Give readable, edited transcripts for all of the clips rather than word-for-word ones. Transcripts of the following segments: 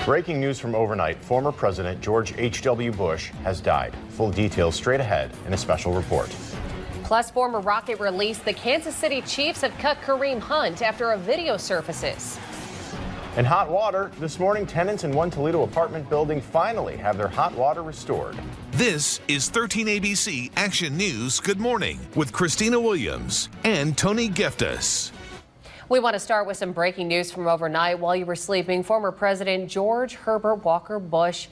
Breaking news from overnight, former President George H.W. Bush has died. Full details straight ahead in a special report. Plus, former Rocket release, the Kansas City Chiefs have cut Kareem Hunt after a video surfaces. In hot water, this morning, tenants in one Toledo apartment building finally have their hot water restored. This is 13 ABC Action News Good Morning with Christina Williams and Tony Geftis. We want to start with some breaking news from overnight. While you were sleeping, former President George Herbert Walker Bush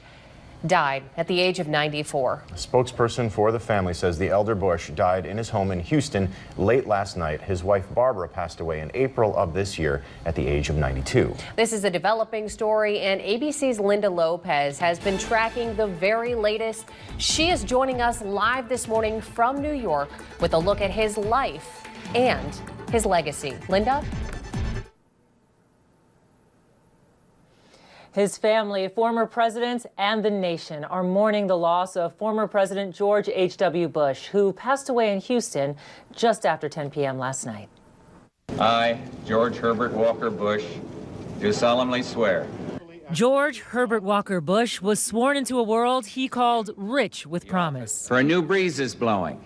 died at the age of 94. A spokesperson for the family says the elder Bush died in his home in Houston late last night. His wife Barbara passed away in April of this year at the age of 92. This is a developing story, and ABC's Linda Lopez has been tracking the very latest. She is joining us live this morning from New York with a look at his life and his legacy. Linda? His family, former presidents, and the nation are mourning the loss of former President George H.W. Bush, who passed away in Houston just after 10 p.m. last night. I, George Herbert Walker Bush, do solemnly swear. George Herbert Walker Bush was sworn into a world he called rich with promise. For a new breeze is blowing,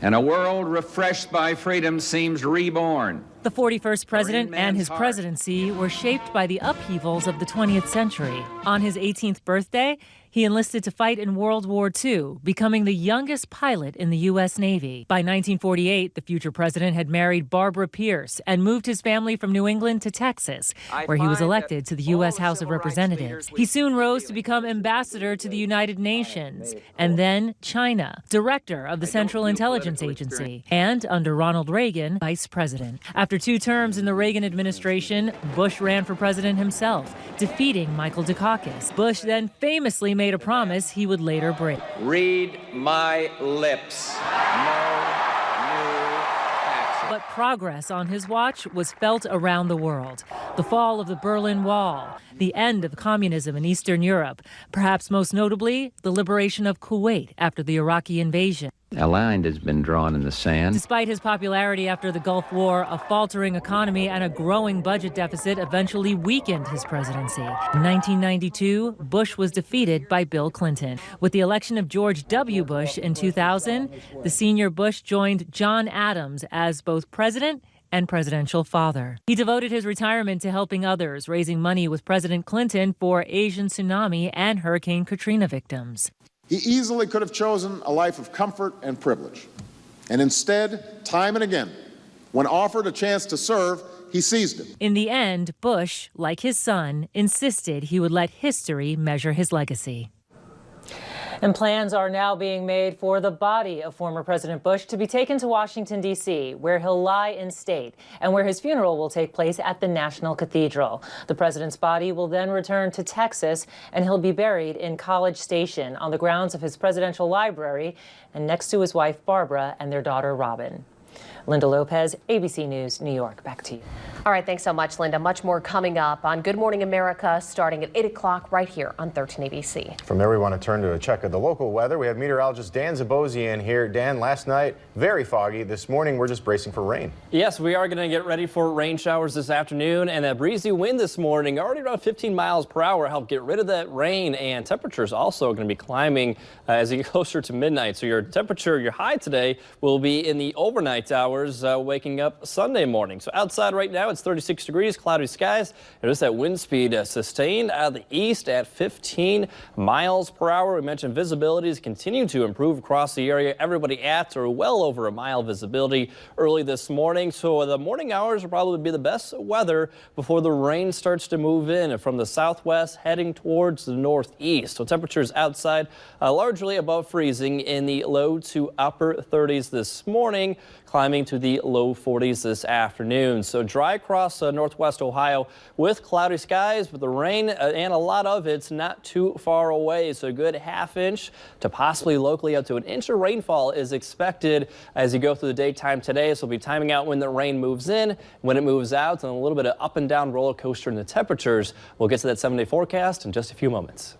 and a world refreshed by freedom seems reborn. The 41st president and his presidency were shaped by the upheavals of the 20th century. On his 18th birthday, he enlisted to fight in World War II, becoming the youngest pilot in the U.S. Navy. By 1948, the future president had married Barbara Pierce and moved his family from New England to Texas, where he was elected to the U.S. House of Representatives. He soon rose to become ambassador to the United Nations, and then China, director of the Central Intelligence Agency, and under Ronald Reagan, vice president. After 2 terms in the Reagan administration, Bush ran for president himself, defeating Michael Dukakis. Bush then famously made a promise he would later break. Read my lips. No new taxes. But progress on his watch was felt around the world. The fall of the Berlin Wall, the end of communism in Eastern Europe, perhaps most notably, the liberation of Kuwait after the Iraqi invasion. A line has been drawn in the sand. Despite his popularity after the Gulf War, a faltering economy and a growing budget deficit eventually weakened his presidency. In 1992, Bush was defeated by Bill Clinton. With the election of George W. Bush in 2000, the senior Bush joined John Adams as both president and presidential father. He devoted his retirement to helping others, raising money with President Clinton for Asian tsunami and Hurricane Katrina victims. He easily could have chosen a life of comfort and privilege. And instead, time and again, when offered a chance to serve, he seized it. In the end, Bush, like his son, insisted he would let history measure his legacy. And plans are now being made for the body of former President Bush to be taken to Washington, D.C., where he'll lie in state and where his funeral will take place at the National Cathedral. The president's body will then return to Texas, and he'll be buried in College Station on the grounds of his presidential library and next to his wife, Barbara, and their daughter, Robin. Linda Lopez, ABC News, New York. Back to you. All right, thanks so much, Linda. Much more coming up on Good Morning America starting at 8 o'clock right here on 13 ABC. From there, we want to turn to a check of the local weather. We have meteorologist Dan Zabosian here. Dan, last night, very foggy. This morning, we're just bracing for rain. Yes, we are going to get ready for rain showers this afternoon, and a breezy wind this morning, already around 15 miles per hour, help get rid of that rain, and temperatures also going to be climbing as you get closer to midnight. So your temperature, your high today will be in the overnight hours, waking up Sunday morning. So outside right now, it's 36 degrees, cloudy skies. There's that wind speed sustained out of the east at 15 miles per hour. We mentioned visibility is continuing to improve across the area. Everybody at or well over a mile visibility early this morning. So the morning hours will probably be the best weather before the rain starts to move in from the southwest heading towards the northeast. So temperatures outside largely above freezing in the low to upper 30s this morning, climbing to the low 40s this afternoon. So dry across northwest Ohio with cloudy skies, but the rain and a lot of it's not too far away. So a good ½ inch to possibly locally up to an inch of rainfall is expected as you go through the daytime today. So we'll be timing out when the rain moves in, when it moves out, and a little bit of up and down roller coaster in the temperatures. We'll get to that 7-day forecast in just a few moments.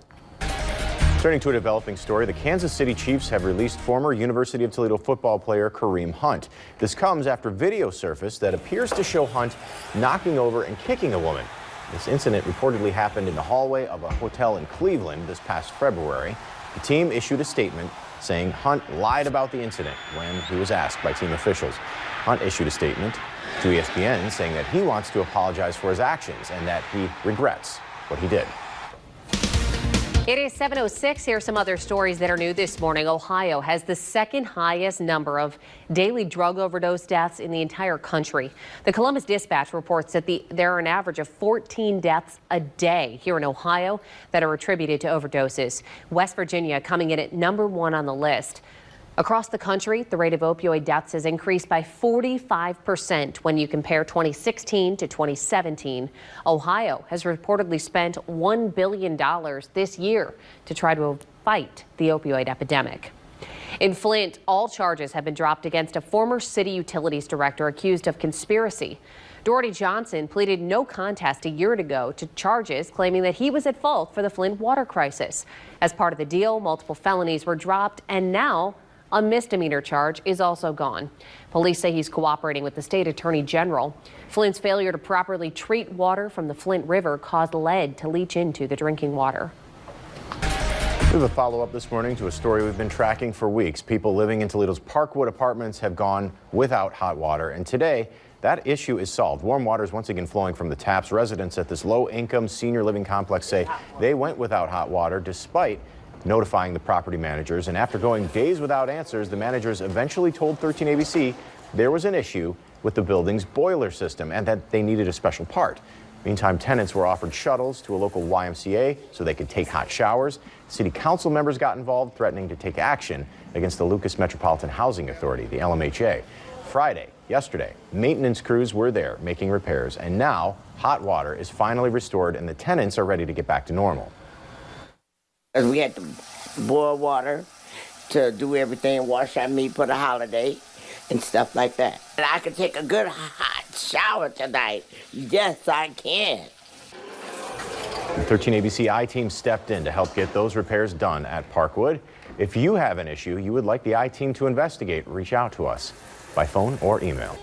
Turning to a developing story, the Kansas City Chiefs have released former University of Toledo football player Kareem Hunt. This comes after video surfaced that appears to show Hunt knocking over and kicking a woman. This incident reportedly happened in the hallway of a hotel in Cleveland this past February. The team issued a statement saying Hunt lied about the incident when he was asked by team officials. Hunt issued a statement to ESPN saying that he wants to apologize for his actions and that he regrets what he did. It is 7:06. Here are some other stories that are new this morning. Ohio has the second highest number of daily drug overdose deaths in the entire country. The Columbus Dispatch reports that there are an average of 14 deaths a day here in Ohio that are attributed to overdoses. West Virginia coming in at #1 on the list. Across the country, the rate of opioid deaths has increased by 45% when you compare 2016 to 2017. Ohio has reportedly spent $1 billion this year to try to fight the opioid epidemic. In Flint, all charges have been dropped against a former city utilities director accused of conspiracy. Doherty Johnson pleaded no contest a year ago to charges claiming that he was at fault for the Flint water crisis. As part of the deal, multiple felonies were dropped, and now a misdemeanor charge is also gone. Police say he's cooperating with the state attorney general. Flint's failure to properly treat water from the Flint River caused lead to leach into the drinking water. We have a follow-up this morning to a story we've been tracking for weeks. People living in Toledo's Parkwood apartments have gone without hot water, and today that issue is solved. Warm water is once again flowing from the taps. Residents at this low-income senior living complex say they went without hot water despite notifying the property managers, and after going days without answers, the managers eventually told 13 ABC there was an issue with the building's boiler system and that they needed a special part. Meantime, tenants were offered shuttles to a local YMCA so they could take hot showers. City council members got involved, threatening to take action against the Lucas Metropolitan Housing Authority, the LMHA. Friday, yesterday, maintenance crews were there making repairs, and now hot water is finally restored and the tenants are ready to get back to normal. We had to boil water to do everything, wash our meat for the holiday and stuff like that. And I can take a good hot shower tonight. Yes, I can. The 13 ABC I-Team stepped in to help get those repairs done at Parkwood. If you have an issue you would like the I-Team to investigate, reach out to us by phone or email.